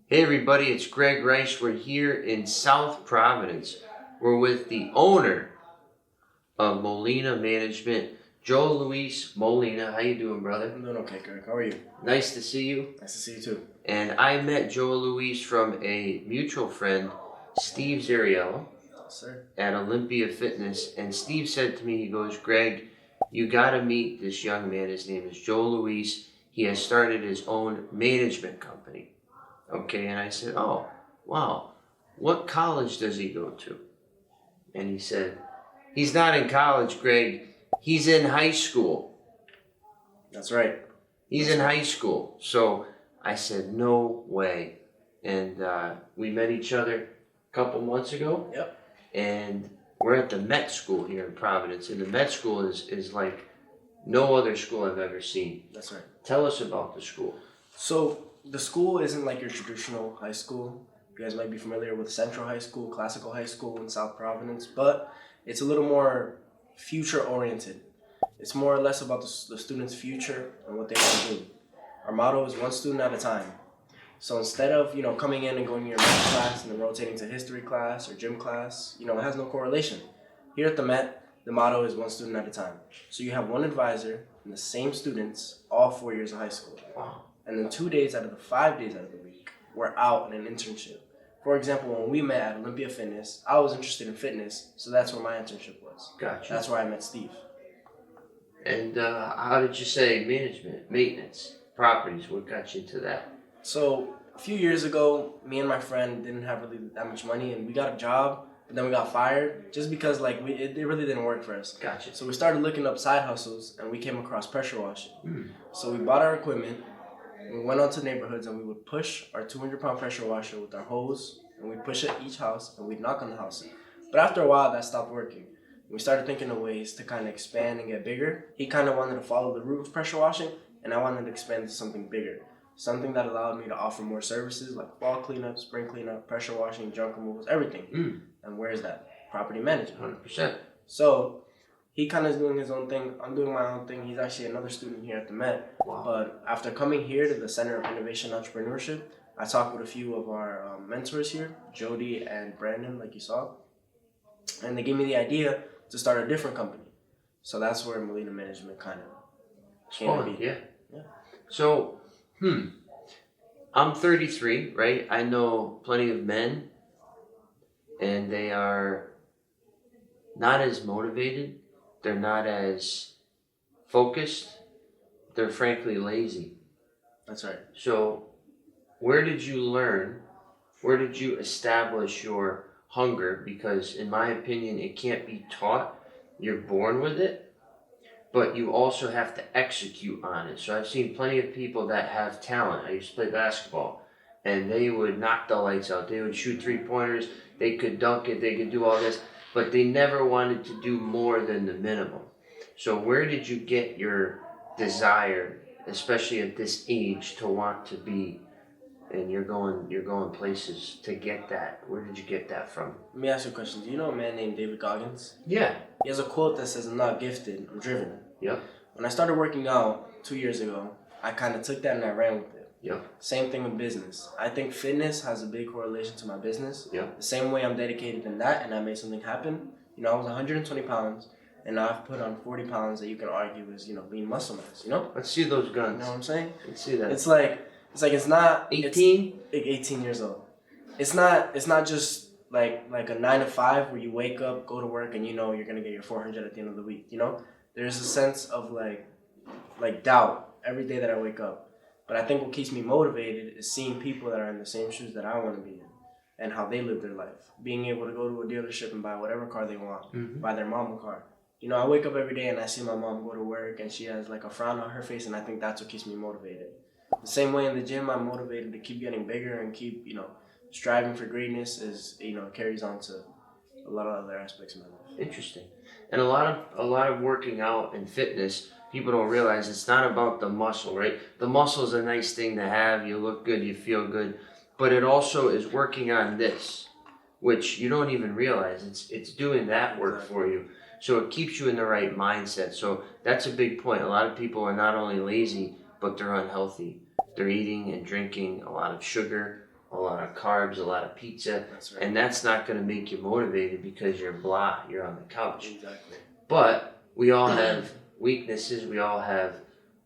Hey everybody, it's Greg Rice. We're here in South Providence. We're with the owner of Molina Management, Joahluis Molina. How you doing, brother? I'm doing okay, Greg. How are you? Nice to see you. Nice to see you too. And I met Joahluis from a mutual friend, Steve Zariello, Yes, sir. at Olympia Fitness. And Steve said to me, he goes, Greg, you gotta meet this young man. His name is Joahluis. He has started his own management company. Okay, and I said, oh, wow, what college does he go to? And he said, he's not in college, Greg. He's in high school. That's right. He's in high school. So I said, no way. And we met each other a couple months ago. Yep. And we're at the Met School here in Providence. And the Met School is like no other school I've ever seen. That's right. Tell us about the school. So the school isn't like your traditional high school. You guys might be familiar with Central High School, Classical High School in South Providence, but it's a little more future oriented. It's more or less about the student's future and what they want to do. Our motto is one student at a time. So instead of, coming in and going to your math class and then rotating to history class or gym class, it has no correlation. Here at the Met, the motto is one student at a time. So you have one advisor and the same students all 4 years of high school. Wow. And then 2 days out of the 5 days out of the week, we're out in an internship. For example, when we met at Olympia Fitness, I was interested in fitness, so that's where my internship was. Gotcha. That's where I met Steve. And how did you say management, maintenance, properties? What got you into that? So a few years ago, me and my friend didn't have really that much money, and we got a job, but then we got fired just because it really didn't work for us. Gotcha. So we started looking up side hustles, and we came across pressure washing. So we bought our equipment. We went out to neighborhoods and we would push our 200-pound pressure washer with our hose, and we'd push it at each house and we'd knock on the house. But after a while, that stopped working. We started thinking of ways to kind of expand and get bigger. He kind of wanted to follow the route of pressure washing, and I wanted to expand to something bigger. Something that allowed me to offer more services like fall cleanup, spring cleanup, pressure washing, junk removals, everything. And where is that? Property management. 100%. So he kind of is doing his own thing. I'm doing my own thing. He's actually another student here at the Met. Wow. But after coming here to the Center of Innovation Entrepreneurship, I talked with a few of our mentors here, Jody and Brandon, like you saw. And they gave me the idea to start a different company. So that's where Molina Management kind of came to be. Yeah. So, I'm 33, right? I know plenty of men, and they are not as motivated. They're not as focused. They're frankly lazy. That's right. So where did you learn? Where did you establish your hunger? Because in my opinion, it can't be taught. You're born with it, but you also have to execute on it. So I've seen plenty of people that have talent. I used to play basketball, and they would knock the lights out. They would shoot three-pointers. They could dunk it. They could do all this. But they never wanted to do more than the minimum. So where did you get your desire, especially at this age, to want to be, and you're going places to get that? Where did you get that from? Let me ask you a question. Do you know a man named David Goggins? Yeah. He has a quote that says, "I'm not gifted, I'm driven." Yep. When I started working out 2 years ago, I kind of took that and I ran with it. Yep. Same thing with business. I think fitness has a big correlation to my business. Yep. The same way I'm dedicated in that and I made something happen. I was 120 pounds and now I've put on 40 pounds that you can argue is, lean muscle mass, Let's see those guns. You know what I'm saying? Let's see that. It's not 18? 18 years old. It's not just like a 9 to 5 where you wake up, go to work and you're going to get your 400 at the end of the week, There's a sense of like doubt every day that I wake up. But I think what keeps me motivated is seeing people that are in the same shoes that I want to be in and how they live their life. Being able to go to a dealership and buy whatever car they want, buy their mom a car. I wake up every day and I see my mom go to work and she has like a frown on her face, and I think that's what keeps me motivated. The same way in the gym, I'm motivated to keep getting bigger and keep, striving for greatness is, carries on to a lot of other aspects of my life. Interesting. And a lot of working out and fitness, people don't realize it's not about the muscle, right? The muscle is a nice thing to have. You look good, you feel good. But it also is working on this, which you don't even realize. It's doing that work for you. So it keeps you in the right mindset. So that's a big point. A lot of people are not only lazy, but they're unhealthy. They're eating and drinking a lot of sugar, a lot of carbs, a lot of pizza, That's right. and that's not going to make you motivated because you're blah, you're on the couch. Exactly. But we all have weaknesses, we all have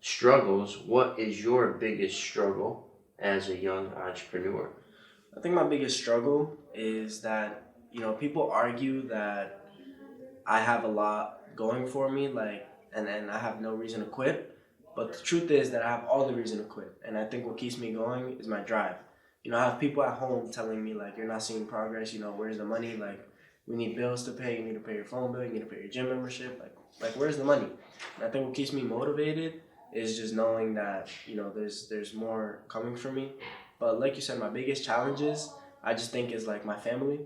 struggles. What is your biggest struggle as a young entrepreneur? I think my biggest struggle is that, people argue that I have a lot going for me, and I have no reason to quit. But the truth is that I have all the reason to quit. And I think what keeps me going is my drive. I have people at home telling me, like, you're not seeing progress, where's the money? Like, we need bills to pay, you need to pay your phone bill, you need to pay your gym membership. Like where's the money? And I think what keeps me motivated is just knowing that, there's more coming for me. But like you said, my biggest challenges, I just think is like my family.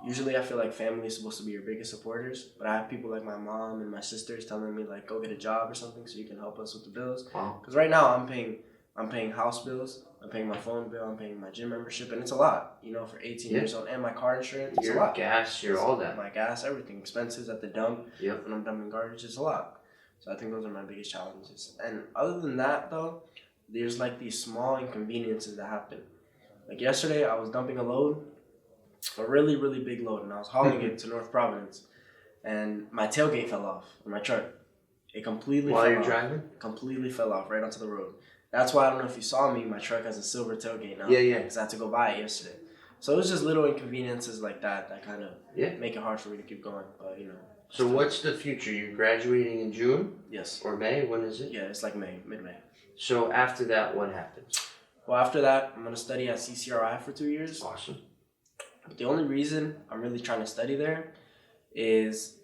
Usually I feel like family is supposed to be your biggest supporters, but I have people like my mom and my sisters telling me like, go get a job or something so you can help us with the bills. Wow. Because right now I'm paying house bills, I'm paying my phone bill, I'm paying my gym membership, and it's a lot, for 18 years old, and my car insurance, it's your a lot. Gas, your all that. My gas, everything, expenses at the dump, Yep. when I'm dumping garbage, it's a lot. So I think those are my biggest challenges. And other than that though, there's like these small inconveniences that happen. Like yesterday, I was dumping a load, a really, really big load, and I was hauling it to North Providence, and my tailgate fell off in my truck. It completely While fell you're off. driving? Completely fell off right onto the road. That's why I don't know if you saw me, my truck has a silver tailgate now. Yeah. Because I had to go buy it yesterday. So it was just little inconveniences like that kind of make it hard for me to keep going. But, So what's the future? You're graduating in June Yes. or May? When is it? Yeah, it's like mid-May. So after that, what happens? Well, after that, I'm going to study at CCRI for 2 years. Awesome. But the only reason I'm really trying to study there is,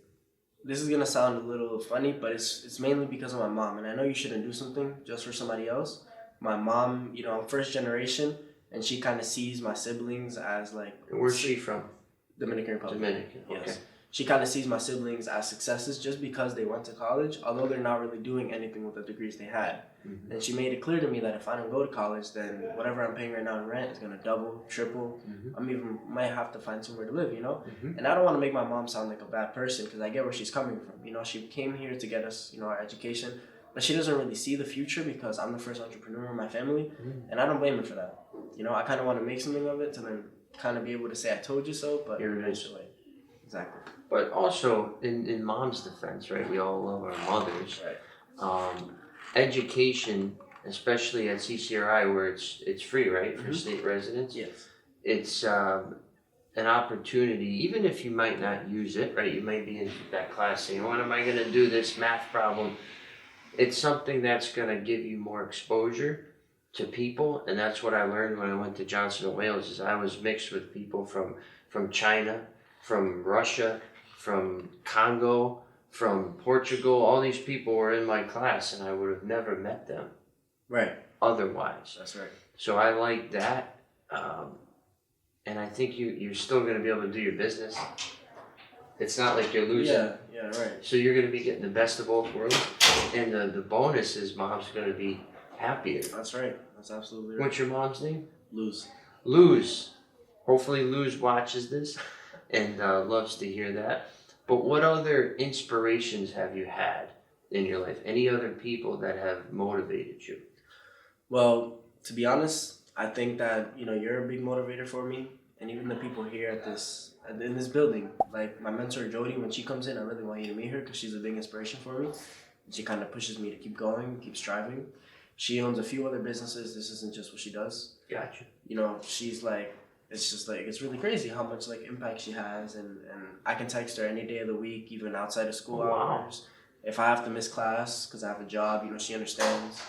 this is going to sound a little funny, but it's mainly because of my mom. And I know you shouldn't do something just for somebody else. My mom, I'm first generation, and she kind of sees my siblings as like... Where's she from? Dominican Republic. Dominican, okay. Yes. She kind of sees my siblings as successes just because they went to college, although they're not really doing anything with the degrees they had. Mm-hmm. And she made it clear to me that if I don't go to college, then whatever I'm paying right now in rent is going to double, triple. Mm-hmm. Might have to find somewhere to live, Mm-hmm. And I don't want to make my mom sound like a bad person because I get where she's coming from. She came here to get us, our education, but she doesn't really see the future because I'm the first entrepreneur in my family, and I don't blame her for that. I kind of want to make something of it to then kind of be able to say I told you so, but eventually. Exactly. But also, in mom's defense, right, we all love our mothers. Right. Education, especially at CCRI where it's free, right, for state residents. Yes. It's an opportunity, even if you might not use it, right, you might be in that class saying, what am I going to do this math problem? It's something that's going to give you more exposure to people, and that's what I learned when I went to Johnson & Wales, is I was mixed with people from China, from Russia, from Congo, from Portugal. All these people were in my class, and I would have never met them Right. otherwise. That's right. So I like that, and I think you're still going to be able to do your business. It's not like you're losing. Yeah, right. So you're going to be getting the best of both worlds, and the bonus is mom's going to be happier. That's right. That's absolutely right. What's your mom's name? Luz. Hopefully Luz watches this and loves to hear that. But what other inspirations have you had in your life? Any other people that have motivated you? Well, to be honest, I think that, you're a big motivator for me, and even the people here in this building. Like my mentor Jody, when she comes in, I really want you to meet her because she's a big inspiration for me. She kind of pushes me to keep going, keep striving. She owns a few other businesses. This isn't just what she does. Gotcha. She's like, it's just like, it's really crazy how much like impact she has, and I can text her any day of the week, even outside of school hours. If I have to miss class because I have a job, she understands.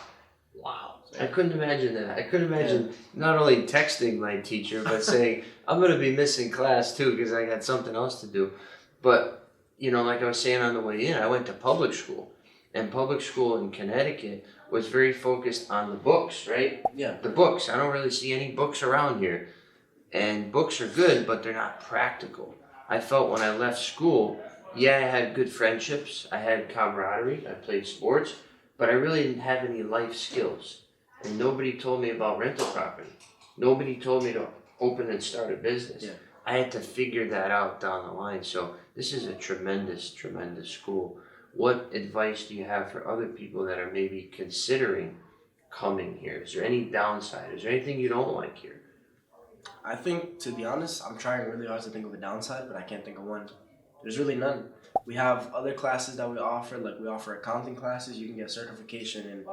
Wow. I couldn't imagine that. I couldn't imagine not only texting my teacher, but saying, I'm going to be missing class too because I got something else to do. But, like I was saying on the way in, I went to public school. And public school in Connecticut was very focused on the books, right? Yeah. The books. I don't really see any books around here. And books are good, but they're not practical. I felt when I left school, I had good friendships. I had camaraderie. I played sports. But I really didn't have any life skills. And nobody told me about rental property. Nobody told me to open and start a business. Yeah. I had to figure that out down the line. So this is a tremendous, tremendous school. What advice do you have for other people that are maybe considering coming here? Is there any downside? Is there anything you don't like here? I think, to be honest, I'm trying really hard to think of a downside, but I can't think of one. There's really none. We have other classes that we offer, like we offer accounting classes. You can get certification in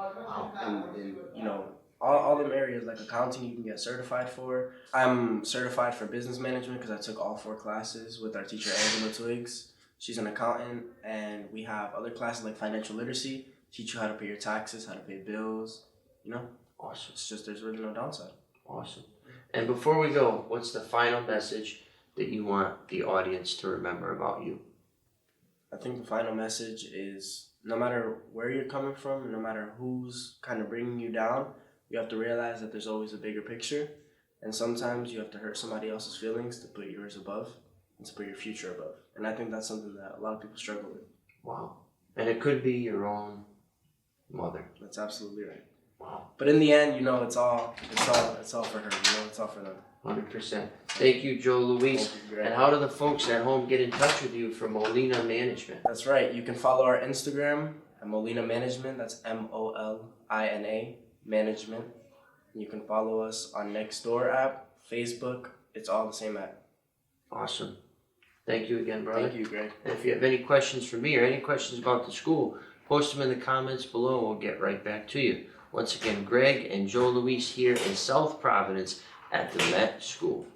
you know, all them areas like accounting you can get certified for. I'm certified for business management because I took all 4 classes with our teacher Angela Twiggs. She's an accountant, and we have other classes like financial literacy, teach you how to pay your taxes, how to pay bills. You know, Awesome. it's just there's really no downside. Awesome. And before we go, what's the final message that you want the audience to remember about you? I think the final message is no matter where you're coming from, no matter who's kind of bringing you down, you have to realize that there's always a bigger picture. And sometimes you have to hurt somebody else's feelings to put yours above and to put your future above. And I think that's something that a lot of people struggle with. Wow. And it could be your own mother. That's absolutely right. Wow. But in the end, you know, it's all for her. You know, it's all for them. 100%. Thank you, Joahluis. Thank you, Greg. And how do the folks at home get in touch with you for Molina Management? That's right. You can follow our Instagram at Molina Management. That's Molina Management. You can follow us on Nextdoor app, Facebook. It's all the same app. Awesome. Thank you again, brother. Thank you, Greg. And if you have any questions for me or any questions about the school, post them in the comments below and we'll get right back to you. Once again, Greg and Joahluis here in South Providence at the Met School.